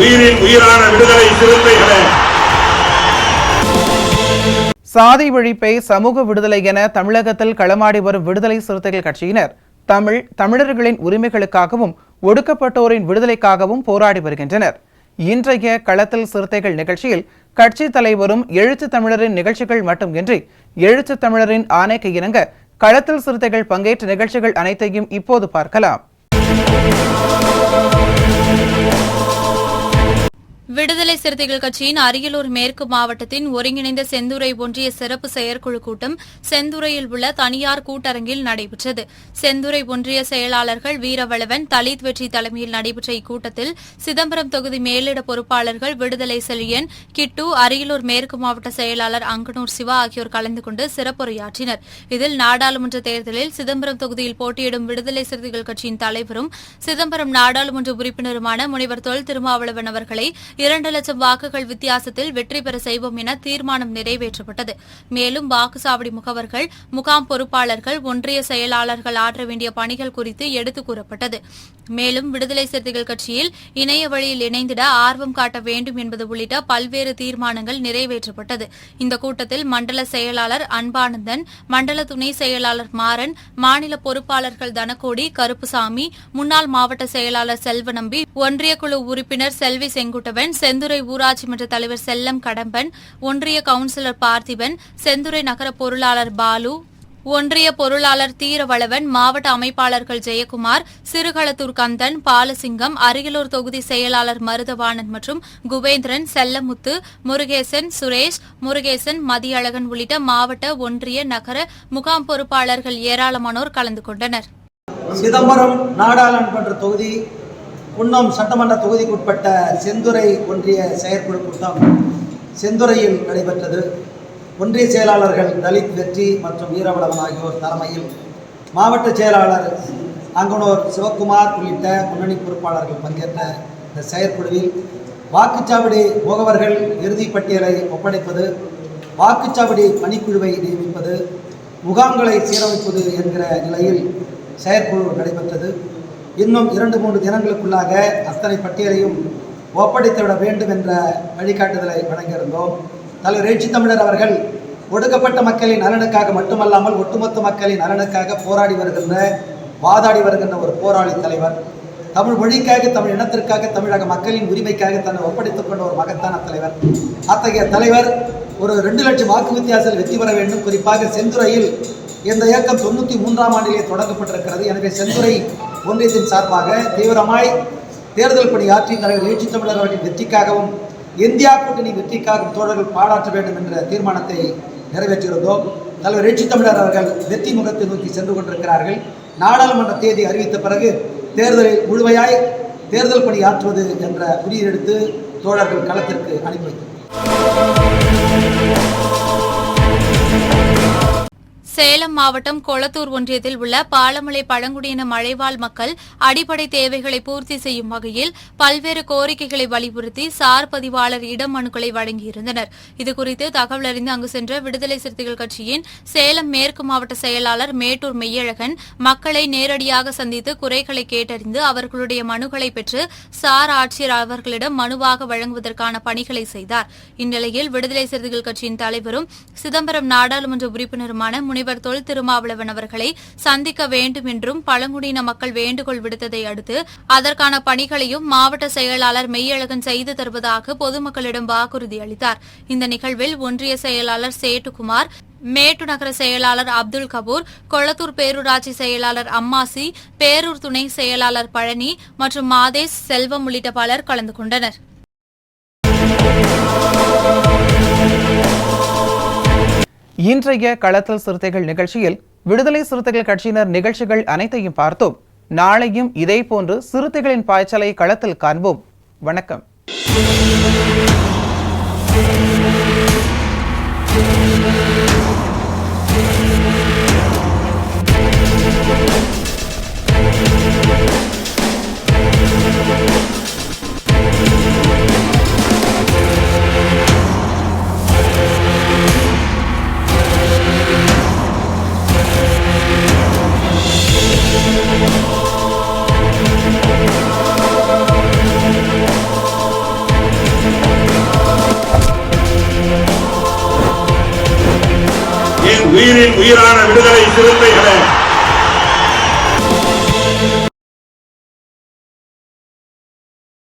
உயிரின் உயிரான விடுதலை சிறுத்தைகளே, சாதி ஒழிப்பை சமூக விடுதலை என தமிழகத்தில் களமாடி வரும் விடுதலை சிறுத்தைகள் கட்சியினர் தமிழர்களின் உரிமைகளுக்காகவும் ஒடுக்கப்பட்டோரின் விடுதலைக்காகவும் போராடி வருகின்றனர். இன்றைய களத்தில் சிறுத்தைகள் நிகழ்ச்சியில் கட்சி தலைவரும் எழுத்து தமிழரின் நிகழ்ச்சிகள் மட்டுமின்றி எழுத்து தமிழரின் ஆணைக்கு இணங்க களத்தில் சிறுத்தைகள் பங்கேற்ற நிகழ்ச்சிகள் அனைத்தையும் இப்போது பார்க்கலாம். விடுதலை சிறுத்தைகள் கட்சியின் அரியலூர் மேற்கு மாவட்டத்தின் ஒருங்கிணைந்த செந்துறை ஒன்றிய சிறப்பு செயற்குழு கூட்டம் செந்துறையில் உள்ள தனியார் கூட்டரங்கில் நடைபெற்றது. செந்துறை ஒன்றிய செயலாளர்கள் வீரவளவன், தலித் வெற்றி தலைமையில் நடைபெற்ற இக்கூட்டத்தில் சிதம்பரம் தொகுதி மேலிட பொறுப்பாளர்கள் விடுதலை செழியன், கிட்டு, அரியலூர் மேற்கு மாவட்ட செயலாளர் அங்கனூர் சிவா ஆகியோர் கலந்து கொண்டு சிறப்புரையாற்றினர். இதில் நாடாளுமன்ற தேர்தலில் சிதம்பரம் தொகுதியில் போட்டியிடும் விடுதலை சிறுத்தைகள் கட்சியின் தலைவரும் சிதம்பரம் நாடாளுமன்ற உறுப்பினருமான முனைவர் தொல் திருமாவளவன் அவர்களை 2 லட்சம் வாக்குகள் வித்தியாசத்தில் வெற்றி பெற செய்வோம் என தீர்மானம் நிறைவேற்றப்பட்டது. மேலும் வாக்குச்சாவடி முகவர்கள், முகாம் பொறுப்பாளர்கள், ஒன்றிய செயலாளர்கள் ஆற்ற வேண்டிய பணிகள் குறித்து எடுத்துக் கூறப்பட்டது. மேலும் விடுதலை சிறுத்தைகள் கட்சியில் இணைய வழியில் இணைந்திட ஆர்வம் காட்ட வேண்டும் என்பது உள்ளிட்ட பல்வேறு தீர்மானங்கள் நிறைவேற்றப்பட்டது. இந்த கூட்டத்தில் மண்டல செயலாளர் அன்பானந்தன், மண்டல துணை செயலாளர் மாறன், மாநில பொறுப்பாளர்கள் தனகோடி, கருப்புசாமி, முன்னாள் மாவட்ட செயலாளர் செல்வநம்பி, ஒன்றிய குழு உறுப்பினர் செல்வி செங்குட்டவன், செந்துறை ஊராட்சி மன்ற தலைவர் செல்லம் கடம்பன், ஒன்றிய கவுன்சிலர் பார்த்திபன், செந்துறை நகர பொருளாளர் பாலு, ஒன்றிய பொருளாளர் தீரவளவன், மாவட்ட அமைப்பாளர்கள் ஜெயக்குமார், சிறுகளத்தூர் கந்தன், பாலசிங்கம், அரியலூர் தொகுதி செயலாளர் மருதவாணன் மற்றும் குபேந்திரன், செல்லமுத்து, முருகேசன், சுரேஷ், முருகேசன், மதியழகன் உள்ளிட்ட மாவட்ட, ஒன்றிய, நகர முகாம் பொறுப்பாளர்கள் ஏராளமானோர் கலந்து கொண்டனர். சிதம்பரம் நாடாளுமன்ற தொகுதி குன்னம் சட்டமன்ற தொகுதிக்குட்பட்ட செந்துறை ஒன்றிய செயற்குழு கூட்டம் செந்துறையில் நடைபெற்றது. ஒன்றிய செயலாளர்கள் தலித் வெற்றி மற்றும் வீரவளவன் ஆகியோர் தலைமையில் மாவட்ட செயலாளர் அங்கனூர் சிவக்குமார் உள்ளிட்ட முன்னணி பொறுப்பாளர்கள் பங்கேற்ற இந்த செயற்குழுவில் வாக்குச்சாவடி முகவர்கள் இறுதிப் பட்டியலை ஒப்படைப்பது, வாக்குச்சாவடி பணிக்குழுவை நியமிப்பது, முகாம்களை சீரமைப்பது என்கிற நிலையில் செயற்குழு நடைபெற்றது. இன்னும் 2-3 தினங்களுக்குள்ளாக அத்தனை பட்டியலையும் ஒப்படைத்துவிட வேண்டும் என்ற வழிகாட்டுதலை வழங்கியிருந்தோம். தலைவர் எழுச்சி தமிழர் அவர்கள் ஒடுக்கப்பட்ட மக்களின் நலனுக்காக மட்டுமல்லாமல் ஒட்டுமொத்த மக்களின் நலனுக்காக வாதாடி வருகின்ற ஒரு போராளி தலைவர். தமிழ் மொழிக்காக, தமிழ் இனத்திற்காக, தமிழக மக்களின் உரிமைக்காக தன்னை ஒப்படைத்துக் கொண்ட ஒரு மகத்தான தலைவர். அத்தகைய தலைவர் ஒரு 2 லட்சம் வாக்கு வித்தியாசத்தில் வெற்றி பெற வேண்டும். குறிப்பாக செந்துறையில் இந்த இயக்கம் 93ஆம் ஆண்டிலே தொடங்கப்பட்டிருக்கிறது. எனவே செந்துறை ஒன்றியத்தின் சார்பாக தீவிரமாய் தேர்தல் பணியாற்றி தலைவர் எழுச்சி தமிழர் அவர்களின் வெற்றிக்காகவும் இந்தியா கூட்டணி வெற்றிக்காகவும் தோழர்கள் பாராட்ட வேண்டும் என்ற தீர்மானத்தை நிறைவேற்றியிருந்தோம். தலைவர் எழுச்சி தமிழர் அவர்கள் வெற்றி முகத்தை நோக்கி சென்று கொண்டிருக்கிறார்கள். நாடாளுமன்ற தேதி அறிவித்த பிறகு தேர்தலில் முழுமையாய் தேர்தல் பணியாற்றுவது என்ற முடிவெடுத்து தோழர்கள் களத்திற்கு அனுப்பி வைத்தனர். சேலம் மாவட்டம் கொளத்தூர் ஒன்றியத்தில் உள்ள பாலமலை பழங்குடியின மலைவாழ் மக்கள் அடிப்படை தேவைகளை பூர்த்தி செய்யும் வகையில் பல்வேறு கோரிக்கைகளை வலியுறுத்தி சார் பதிவாளர் இடம் மனுக்களை வழங்கியிருந்தனர். இதுகுறித்து தகவல் அறிந்து அங்கு சென்ற விடுதலை சிறுத்தைகள் கட்சியின் சேலம் மேற்கு மாவட்ட செயலாளர் மேட்டூர் மெய்யழகன் மக்களை நேரடியாக சந்தித்து குறைகளை கேட்டறிந்து அவர்களுடைய மனுக்களை பெற்று சார் ஆட்சியர் அவர்களிடம் மனுவாக வழங்குவதற்கான பணிகளை செய்தார். இந்நிலையில் விடுதலை சிறுத்தைகள் கட்சியின் தலைவரும் சிதம்பரம் நாடாளுமன்ற உறுப்பினருமான முனைவர் தொல் திருமாவளவன் அவர்களை சந்திக்க வேண்டும் என்றும் பழங்குடியின மக்கள் வேண்டுகோள் விடுத்ததை அடுத்து அதற்கான பணிகளையும் மாவட்ட செயலாளர் மெய்யழகன் செய்து தருவதாக பொதுமக்களிடம் வாக்குறுதி அளித்தார். இந்த நிகழ்வில் ஒன்றிய செயலாளர் சேட்டுக்குமார், மேட்டு நகர செயலாளர் அப்துல் கபூர், கொளத்தூர் பேரூராட்சி செயலாளர் அம்மாசி, பேரூர் துணை செயலாளர் பழனி மற்றும் மாதேஷ், செல்வம் உள்ளிட்ட பலர் கலந்து கொண்டனர். இன்றைய களத்தல் சிறுத்தைகள் நிகழ்ச்சியில் விடுதலை சிறுத்தைகள் கட்சியினர் நிகழ்ச்சிகள் அனைத்தையும் பார்த்தோம். நாளையும் இதே போன்று சிறுத்தைகளின் பாய்ச்சலை களத்தில் காண்போம். வணக்கம். உயிரின் உயிரான விடுதலை சிறுத்தைகளே,